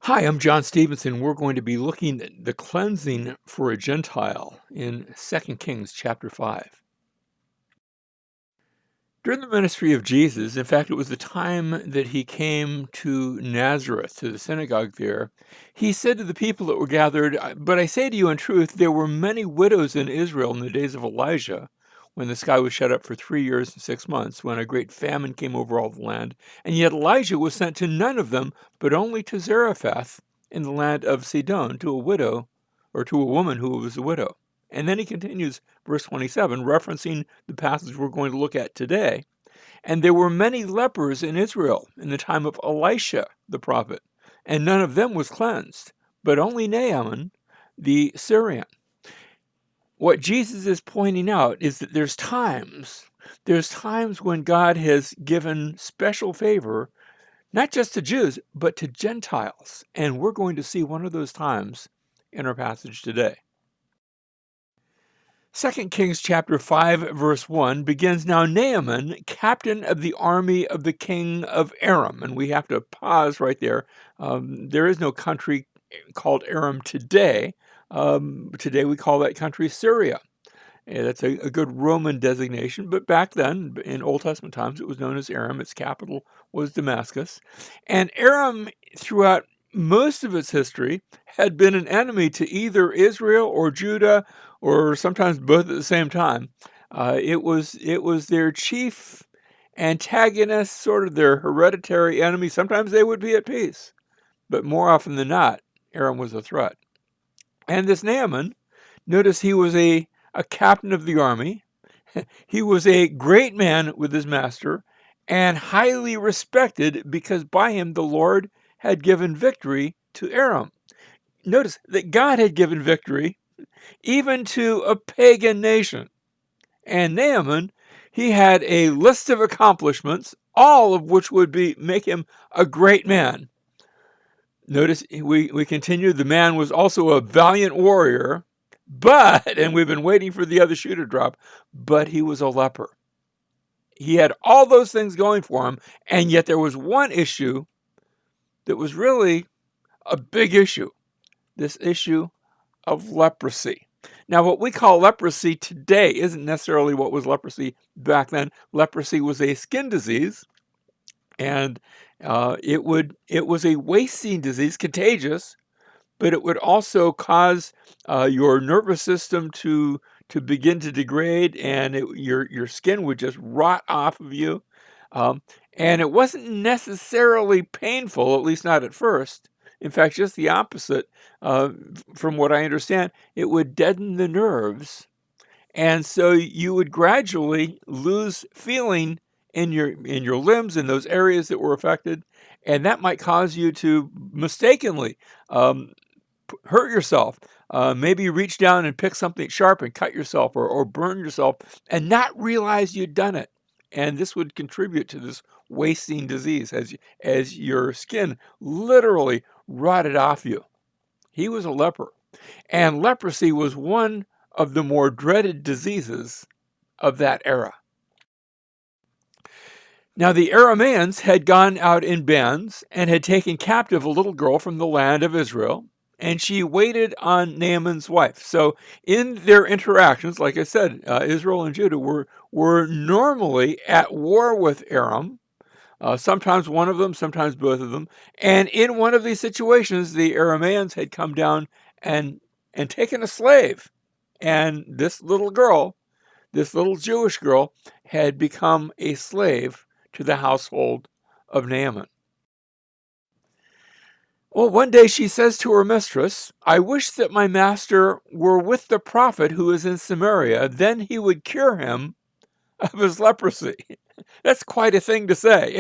Hi, I'm John Stevenson. We're going to be looking at the cleansing for a Gentile in 2 Kings chapter 5. During the ministry of Jesus, in fact, it was the time that he came to Nazareth, to the synagogue there, he said to the people that were gathered, "But I say to you in truth, there were many widows in Israel in the days of Elijah, when the sky was shut up for 3 years and 6 months, when a great famine came over all the land. And yet Elijah was sent to none of them, but only to Zarephath in the land of Sidon, to a widow, or to a woman who was a widow." And then he continues, verse 27, referencing the passage we're going to look at today. "And there were many lepers in Israel in the time of Elisha the prophet, and none of them was cleansed, but only Naaman the Syrian." What Jesus is pointing out is that there's times when God has given special favor, not just to Jews, but to Gentiles. And we're going to see one of those times in our passage today. 2 Kings chapter 5, verse 1 begins, "Now Naaman, captain of the army of the king of Aram." And we have to pause right there. There is no country called Aram today. Today we call that country Syria. And that's a good Roman designation, but back then, in Old Testament times, it was known as Aram. Its capital was Damascus. And Aram, throughout most of its history, had been an enemy to either Israel or Judah, or sometimes both at the same time. It was their chief antagonist, sort of their hereditary enemy. Sometimes they would be at peace, but more often than not, Aram was a threat. And this Naaman, notice he was a captain of the army. He was a great man with his master and highly respected because by him the Lord had given victory to Aram. Notice that God had given victory even to a pagan nation. And Naaman, he had a list of accomplishments, all of which would make him a great man. Notice we continue, the man was also a valiant warrior, but, and we've been waiting for the other shoe to drop, but he was a leper. He had all those things going for him, and yet there was one issue that was really a big issue, this issue of leprosy. Now, what we call leprosy today isn't necessarily what was leprosy back then. Leprosy was a skin disease, and it was a wasting disease, contagious, but it would also cause your nervous system to begin to degrade, and your skin would just rot off of you. And it wasn't necessarily painful, at least not at first. In fact, just the opposite. From what I understand, it would deaden the nerves, and so you would gradually lose feeling in your limbs, in those areas that were affected, and that might cause you to mistakenly hurt yourself. Maybe you reach down and pick something sharp and cut yourself, or burn yourself and not realize you'd done it. And this would contribute to this wasting disease as your skin literally rotted off you. He was a leper. And leprosy was one of the more dreaded diseases of that era. Now, the Arameans had gone out in bands and had taken captive a little girl from the land of Israel, and she waited on Naaman's wife. So in their interactions, like I said, Israel and Judah were normally at war with Aram, sometimes one of them, sometimes both of them. And in one of these situations, the Arameans had come down and taken a slave. And this little girl, this little Jewish girl, had become a slave to the household of Naaman. Well, one day she says to her mistress, "I wish that my master were with the prophet who is in Samaria, then he would cure him of his leprosy." That's quite a thing to say.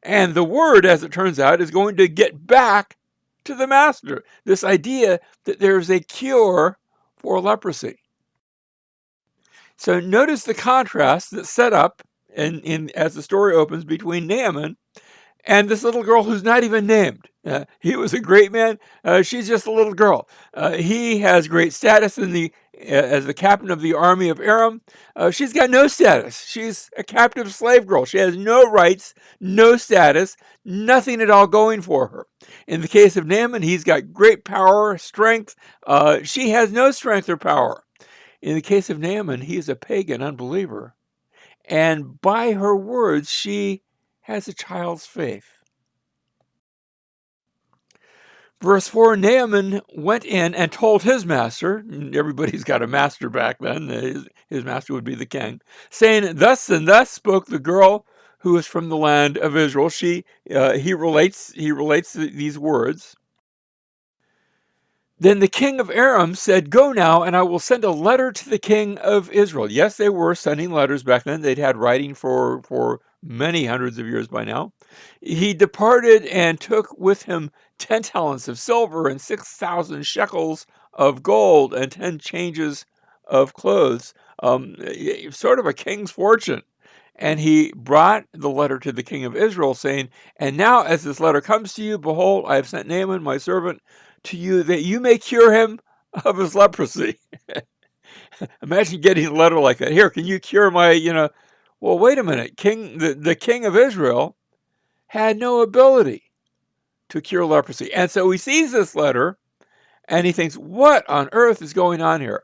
And the word, as it turns out, is going to get back to the master. This idea that there's a cure for leprosy. So notice the contrast that's set up in as the story opens between Naaman and this little girl who's not even named. He was a great man. She's just a little girl. He has great status as the captain of the army of Aram. She's got no status. She's a captive slave girl. She has no rights, no status, nothing at all going for her. In the case of Naaman, he's got great power, strength. She has no strength or power. In the case of Naaman, he is a pagan unbeliever. And by her words, she has a child's faith. Verse 4, Naaman went in and told his master, everybody's got a master back then, his master would be the king, saying, thus and thus spoke the girl who is from the land of Israel. He relates these words. Then the king of Aram said, go now, and I will send a letter to the king of Israel. Yes, they were sending letters back then. They'd had writing for many hundreds of years by now. He departed and took with him 10 talents of silver and 6,000 shekels of gold and 10 changes of clothes, sort of a king's fortune. And he brought the letter to the king of Israel, saying, and now as this letter comes to you, behold, I have sent Naaman, my servant, to you, that you may cure him of his leprosy. Imagine getting a letter like that. Here, can you cure my, well, wait a minute. The king of Israel had no ability to cure leprosy. And so he sees this letter and he thinks, what on earth is going on here?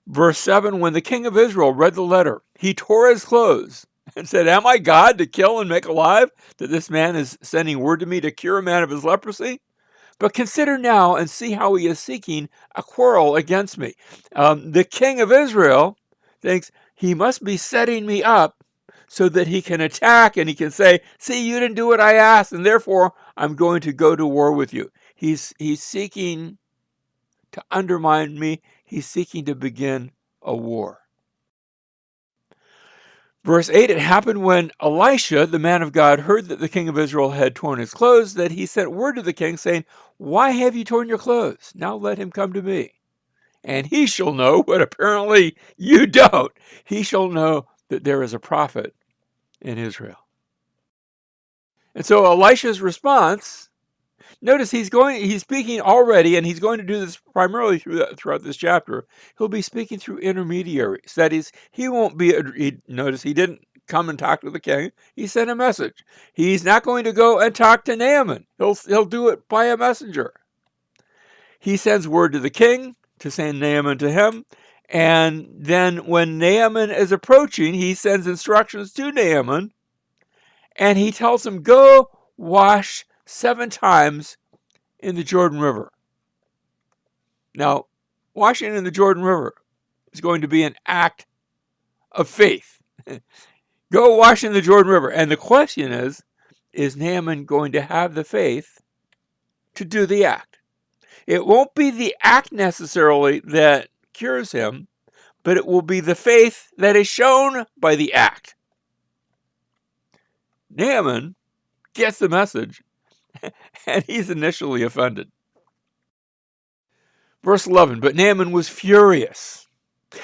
Verse 7, when the king of Israel read the letter, he tore his clothes and said, am I God to kill and make alive, that this man is sending word to me to cure a man of his leprosy? But consider now and see how he is seeking a quarrel against me. The king of Israel thinks he must be setting me up so that he can attack and he can say, see, you didn't do what I asked, and therefore I'm going to go to war with you. He's seeking to undermine me. He's seeking to begin a war. Verse 8, it happened when Elisha, the man of God, heard that the king of Israel had torn his clothes, that he sent word to the king, saying, why have you torn your clothes? Now let him come to me, and he shall know what apparently you don't. He shall know that there is a prophet in Israel. And so Elisha's response, notice he's speaking already, and he's going to do this primarily throughout this chapter. He'll be speaking through intermediaries. That is, he won't be, notice he didn't come and talk to the king. He sent a message. He's not going to go and talk to Naaman. He'll do it by a messenger. He sends word to the king to send Naaman to him. And then when Naaman is approaching, he sends instructions to Naaman. And he tells him, go wash 7 times in the Jordan River. Now, washing in the Jordan River is going to be an act of faith. Go wash in the Jordan River. And the question is Naaman going to have the faith to do the act? It won't be the act necessarily that cures him, but it will be the faith that is shown by the act. Naaman gets the message, and he's initially offended. Verse 11, but Naaman was furious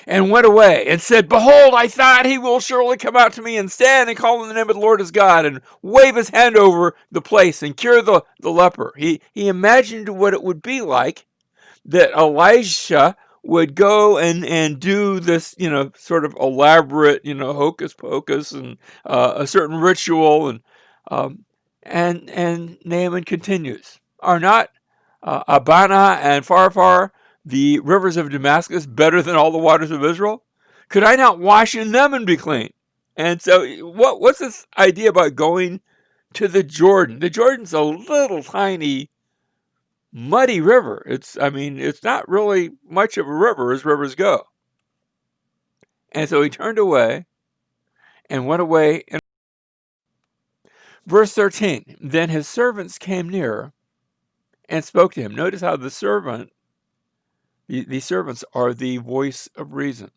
and went away and said, behold, I thought he will surely come out to me and stand and call on the name of the Lord his God and wave his hand over the place and cure the leper. He imagined what it would be like that Elisha would go and do this, sort of elaborate, hocus pocus and a certain ritual. And Naaman continues, are not Abana and Pharpar, the rivers of Damascus, better than all the waters of Israel? Could I not wash in them and be clean? And so what's this idea about going to the Jordan? The Jordan's a little tiny, muddy river. It's not really much of a river as rivers go. And so he turned away and went away. Verse 13, then his servants came near and spoke to him. Notice how the servants are the voice of reason.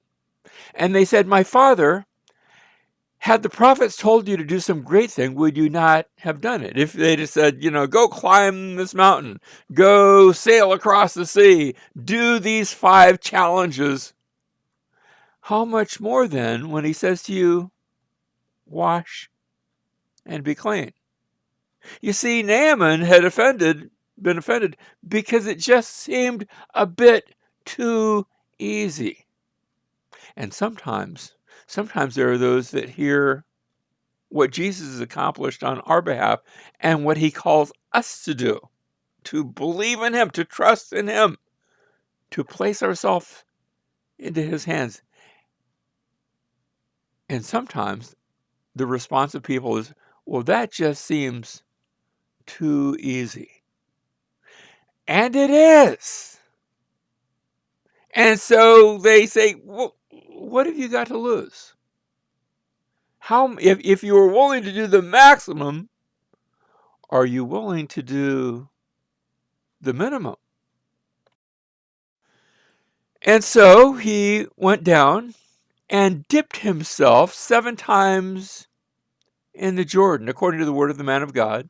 And they said, my father, had the prophets told you to do some great thing, would you not have done it? If they just said, go climb this mountain, go sail across the sea, do these 5 challenges, how much more then when he says to you, wash and be clean? You see, Naaman had been offended because it just seemed a bit too easy. And sometimes there are those that hear what Jesus has accomplished on our behalf and what he calls us to do, to believe in him, to trust in him, to place ourselves into his hands. And sometimes the response of people is, well, that just seems too easy. And it is. And so they say, well, what have you got to lose? If you are willing to do the maximum, are you willing to do the minimum? And so he went down and dipped himself 7 times in the Jordan, according to the word of the man of God.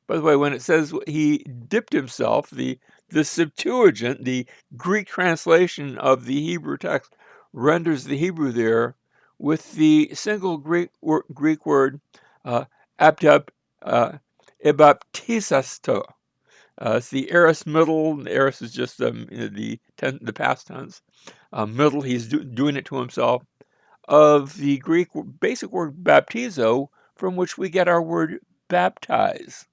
By the way, when it says he dipped himself, the Septuagint, the Greek translation of the Hebrew text, renders the Hebrew there with the single Greek word abdab, ebaptisasto. It's the aorist middle. The aorist is just the past tense. Middle, he's doing it to himself. Of the Greek basic word baptizo, from which we get our word baptize.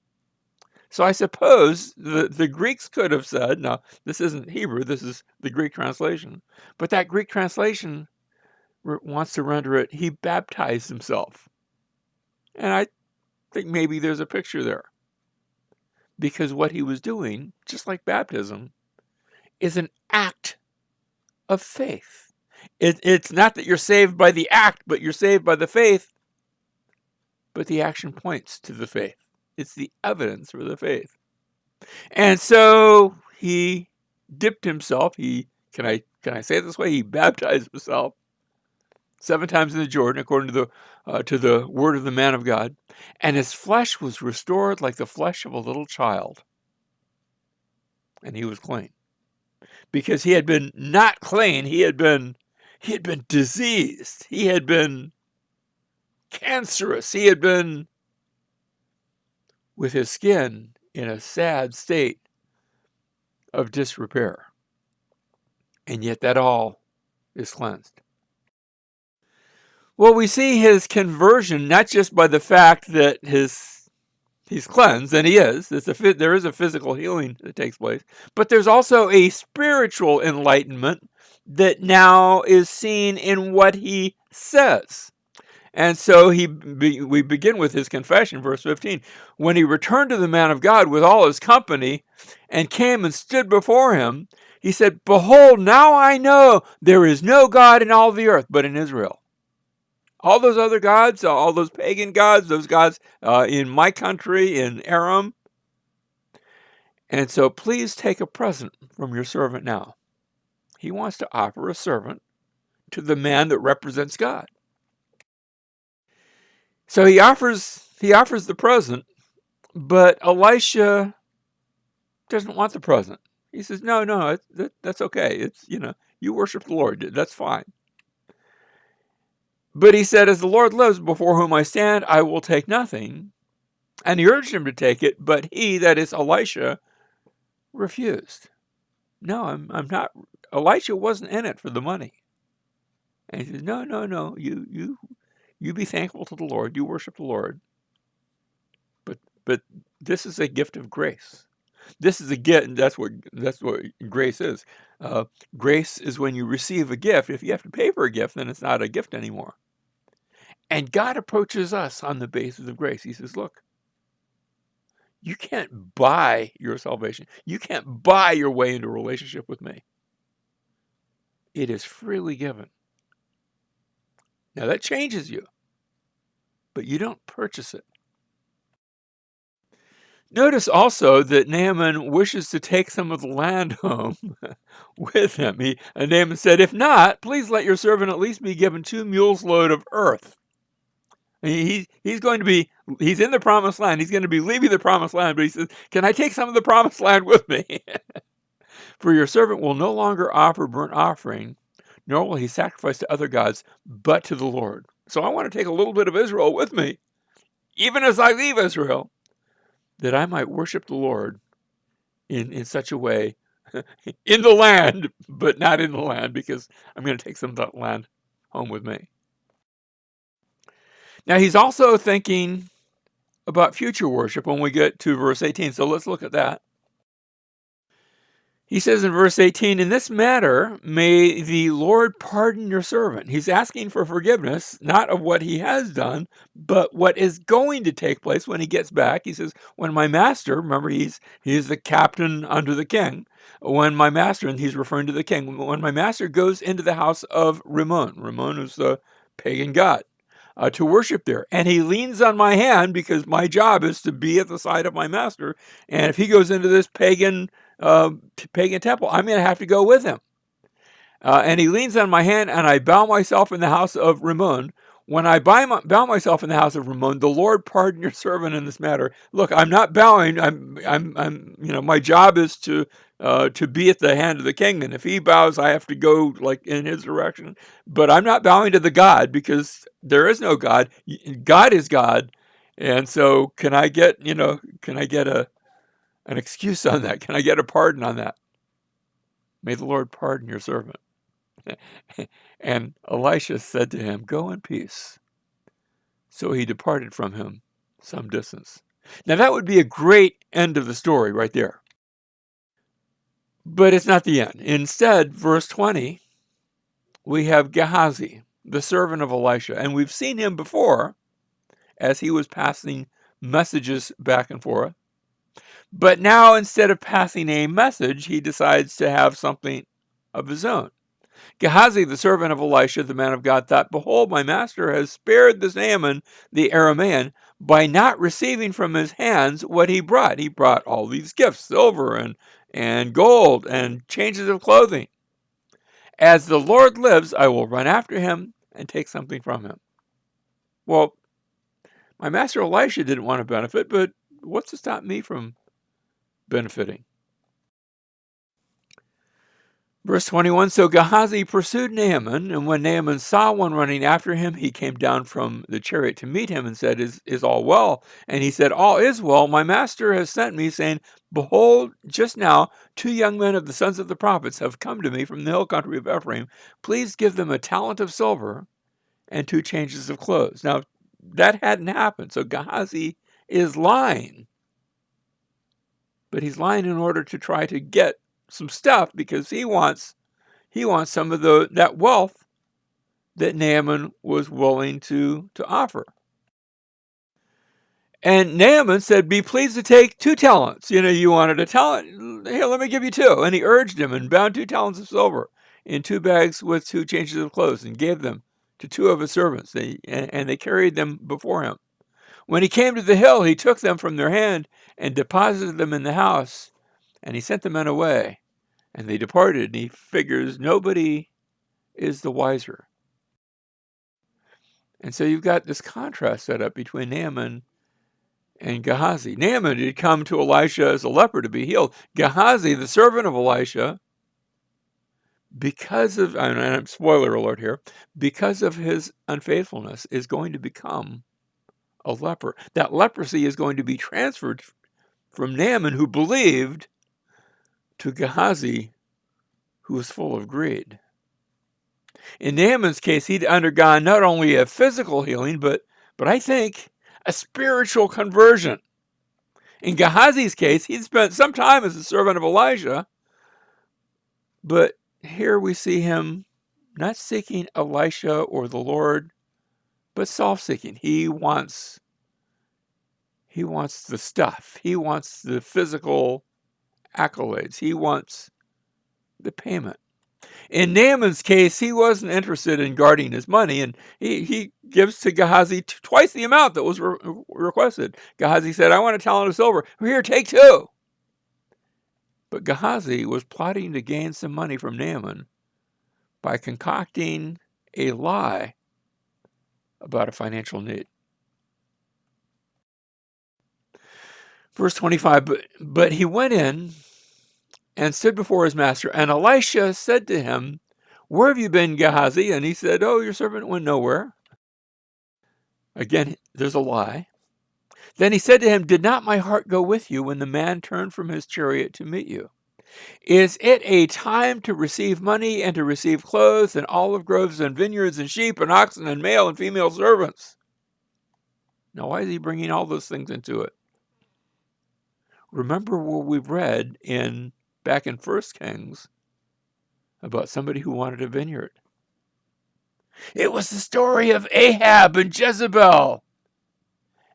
So I suppose the Greeks could have said, now this isn't Hebrew, this is the Greek translation, but that Greek translation wants to render it, he baptized himself. And I think maybe there's a picture there. Because what he was doing, just like baptism, is an act of faith. It's not that you're saved by the act, but you're saved by the faith. But the action points to the faith. It's the evidence for the faith. And so he dipped himself. Can I say it this way? He baptized himself 7 times in the Jordan, according to the word of the man of God. And his flesh was restored like the flesh of a little child. And he was clean. Because he had been not clean, he had been diseased, he had been cancerous, he had been with his skin in a sad state of disrepair. And yet that all is cleansed. Well, we see his conversion not just by the fact that he's cleansed, and he is. There is a physical healing that takes place, but there's also a spiritual enlightenment that now is seen in what he says. And so we begin with his confession, verse 15. When he returned to the man of God with all his company and came and stood before him, he said, "Behold, now I know there is no God in all the earth but in Israel." All those other gods, all those pagan gods, those gods in my country, in Aram. And so please take a present from your servant now. He wants to offer a servant to the man that represents God. So he offers the present, but Elisha doesn't want the present. He says, no, that's okay. It's, you worship the Lord. That's fine. But he said, as the Lord lives before whom I stand, I will take nothing. And he urged him to take it, but he, that is Elisha, refused. No, I'm not. Elisha wasn't in it for the money. And he says, no, you be thankful to the Lord. You worship the Lord. But this is a gift of grace. This is a gift. That's what grace is. Grace is when you receive a gift. If you have to pay for a gift, then it's not a gift anymore. And God approaches us on the basis of grace. He says, look, you can't buy your salvation. You can't buy your way into a relationship with me. It is freely given. Now that changes you, but you don't purchase it. Notice also that Naaman wishes to take some of the land home with him. Naaman said, if not, please let your servant at least be given 2 mules load of earth. He's in the promised land. He's going to be leaving the promised land, but he says, can I take some of the promised land with me? For your servant will no longer offer burnt offering, nor will he sacrifice to other gods, but to the Lord. So I want to take a little bit of Israel with me, even as I leave Israel. that I might worship the Lord in such a way in the land, but not in the land, because I'm going to take some of that land home with me. Now, he's also thinking about future worship when we get to verse 18. So let's look at that. He says in verse 18, in this matter, may the Lord pardon your servant. He's asking for forgiveness, not of what he has done, but what is going to take place when he gets back. He says, when my master, remember, he's the captain under the king. When my master, and he's referring to the king, when my master goes into the house of Rimmon is the pagan god, to worship there. And he leans on my hand because my job is to be at the side of my master. And if he goes into this pagan temple, I'm going to have to go with him. And he leans on my hand, and I bow myself in the house of Rimmon. When I bow myself in the house of Rimmon, the Lord pardon your servant in this matter. Look, I'm not bowing. I'm my job is to be at the hand of the king, and if he bows, I have to go like in his direction. But I'm not bowing to the God, because there is no God. God is God, and so can I get an excuse on that? Can I get a pardon on that? May the Lord pardon your servant. And Elisha said to him, go in peace. So he departed from him some distance. Now that would be a great end of the story right there. But it's not the end. Instead, verse 20, we have Gehazi, the servant of Elisha. And we've seen him before as he was passing messages back and forth. But now, instead of passing a message, he decides to have something of his own. Gehazi, the servant of Elisha, the man of God, thought, behold, my master has spared this Naaman, the Aramean, by not receiving from his hands what he brought. He brought all these gifts, silver and gold and changes of clothing. As the Lord lives, I will run after him and take something from him. Well, my master Elisha didn't want to benefit, but what's to stop me from benefiting? Verse 21, so Gehazi pursued Naaman, and when Naaman saw one running after him, he came down from the chariot to meet him and said, is all well? And he said, all is well. My master has sent me, saying, behold, just now 2 young men of the sons of the prophets have come to me from the hill country of Ephraim. Please give them a talent of silver and 2 changes of clothes. Now, that hadn't happened, so Gehazi is lying. But he's lying in order to try to get some stuff, because he wants some of that wealth that Naaman was willing to offer. And Naaman said, be pleased to take 2 talents. You wanted a talent? Here, let me give you 2. And he urged him and bound 2 talents of silver in 2 bags with 2 changes of clothes and gave them to 2 of his servants. And they carried them before him. When he came to the hill, he took them from their hand and deposited them in the house. And he sent the men away. And they departed, and he figures nobody is the wiser. And so you've got this contrast set up between Naaman and Gehazi. Naaman had come to Elisha as a leper to be healed. Gehazi, the servant of Elisha, because of, and spoiler alert here, because of his unfaithfulness, is going to become a leper. That leprosy is going to be transferred from Naaman, who believed, to Gehazi, who was full of greed. In Naaman's case, he'd undergone not only a physical healing, but I think a spiritual conversion. In Gehazi's case, he'd spent some time as a servant of Elijah, but here we see him not seeking Elisha or the Lord, but self-seeking. He wants the stuff. He wants the physical accolades. He wants the payment. In Naaman's case, he wasn't interested in guarding his money, and he gives to Gehazi 2x the amount that was requested. Gehazi said, I want a talent of silver. Here, take 2. But Gehazi was plotting to gain some money from Naaman by concocting a lie about a financial need. Verse 25, but he went in and stood before his master, and Elisha said to him, where have you been, Gehazi? And he said, oh, your servant went nowhere. Again, there's a lie. Then he said to him, "Did not my heart go with you when the man turned from his chariot to meet you? Is it a time to receive money and to receive clothes and olive groves and vineyards and sheep and oxen and male and female servants?" Now, why is he bringing all those things into it? Remember what we've read back in 1 Kings about somebody who wanted a vineyard. It was the story of Ahab and Jezebel,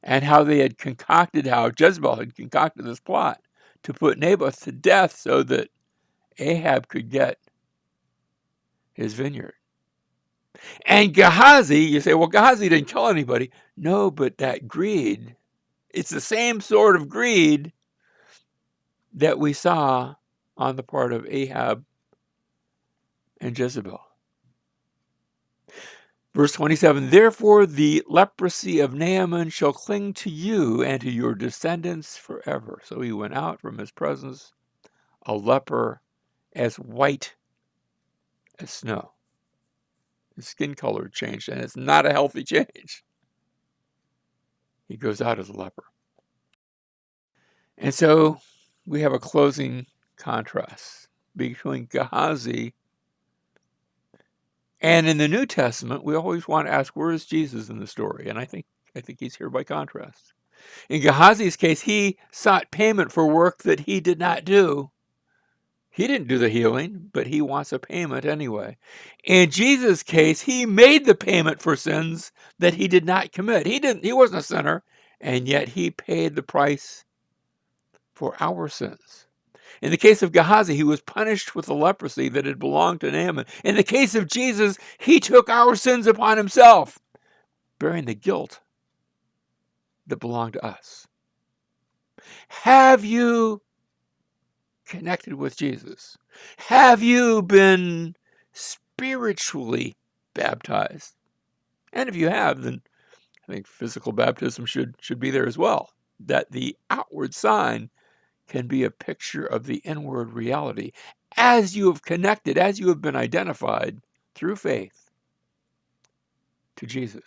and how Jezebel had concocted this plot to put Naboth to death so that Ahab could get his vineyard. And Gehazi, you say, well, Gehazi didn't kill anybody. No, but that greed, it's the same sort of greed that we saw on the part of Ahab and Jezebel. Verse 27, "Therefore the leprosy of Naaman shall cling to you and to your descendants forever." So he went out from his presence, a leper as white as snow. His skin color changed, and it's not a healthy change. He goes out as a leper. And so we have a closing contrast between Gehazi, and in the New Testament, we always want to ask, where is Jesus in the story? And I think he's here by contrast. In Gehazi's case, he sought payment for work that he did not do. He didn't do the healing, but he wants a payment anyway. In Jesus' case, he made the payment for sins that he did not commit. He wasn't a sinner, and yet he paid the price for our sins. In the case of Gehazi, he was punished with the leprosy that had belonged to Naaman. In the case of Jesus, he took our sins upon himself, bearing the guilt that belonged to us. Have you connected with Jesus? Have you been spiritually baptized? And if you have, then I think physical baptism should be there as well. That the outward sign can be a picture of the inward reality as you have connected, as you have been identified through faith to Jesus.